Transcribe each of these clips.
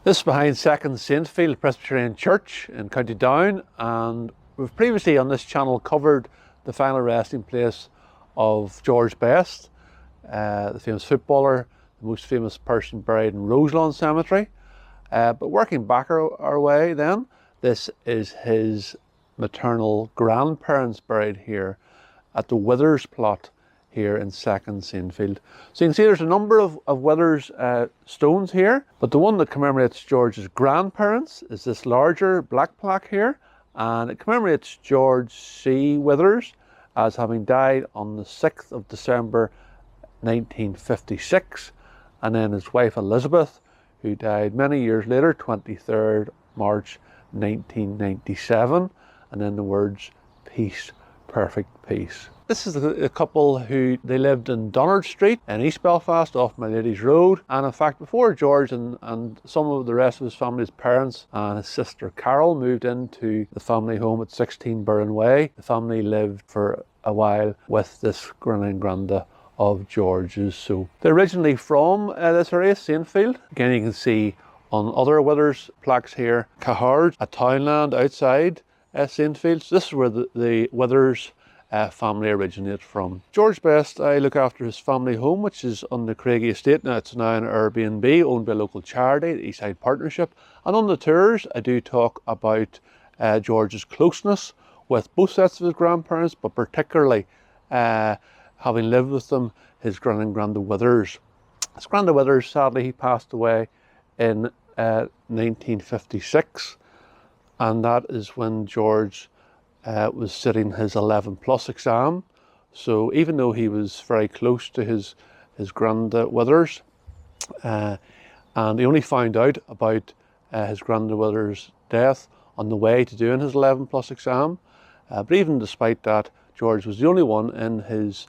This is behind 2nd Saintfield Presbyterian Church in County Down, and we've previously on this channel covered the final resting place of George Best, the famous footballer, the most famous person buried in Roselawn Cemetery. But working back our way then, this is his maternal grandparents buried here at the Withers plot here in 2nd Saintfield. So you can see there's a number of Withers stones here, but the one that commemorates George's grandparents is this larger black plaque here, and it commemorates George C. Withers as having died on the 6th of December 1956, and then his wife Elizabeth, who died many years later, 23rd March 1997, and then the words peace, perfect peace. This is a couple who they lived in Donard Street in East Belfast off My Lady's Road, and in fact before George and some of the rest of his family's parents and his sister Carol moved into the family home at 16 Burren Way, the family lived for a while with this granda of George's. So they're originally from this area, Saintfield. Again, you can see on other Withers plaques here, Cahard, a townland outside Saintfield. So this is where the Withers family originated from. George Best, I look after his family home, which is on the Craigie Estate. Now it's now an Airbnb owned by a local charity, the Eastside Partnership. And on the tours, I do talk about George's closeness with both sets of his grandparents, but particularly having lived with them, his grand and granda Withers. His granda Withers, sadly, he passed away in 1956, and that is when George was sitting his 11+ exam. So even though he was very close to his granda Withers, and he only found out about his granda Withers' death on the way to doing his 11+ exam, but even despite that, George was the only one in his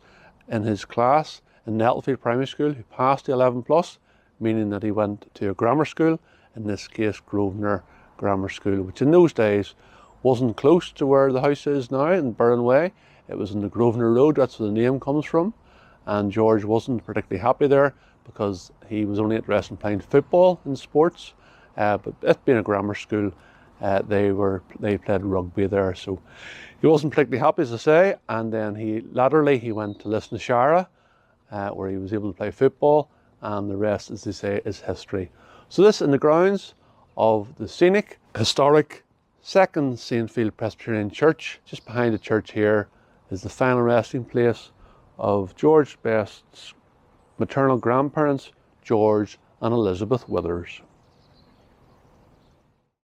class in Nettlefield Primary School who passed the 11+, meaning that he went to a grammar school, in this case Grosvenor Grammar School, which in those days wasn't close to where the house is now in Burren Way. It was in the Grosvenor Road, that's where the name comes from, and George wasn't particularly happy there because he was only interested in playing football in sports, but it being a grammar school, they played rugby there, so he wasn't particularly happy, as I say. And then he went to Lisnashara, where he was able to play football, and the rest, as they say, is history. So this in the grounds of the scenic, historic 2nd Saintfield Presbyterian Church. Just behind the church here is the final resting place of George Best's maternal grandparents, George and Elizabeth Withers.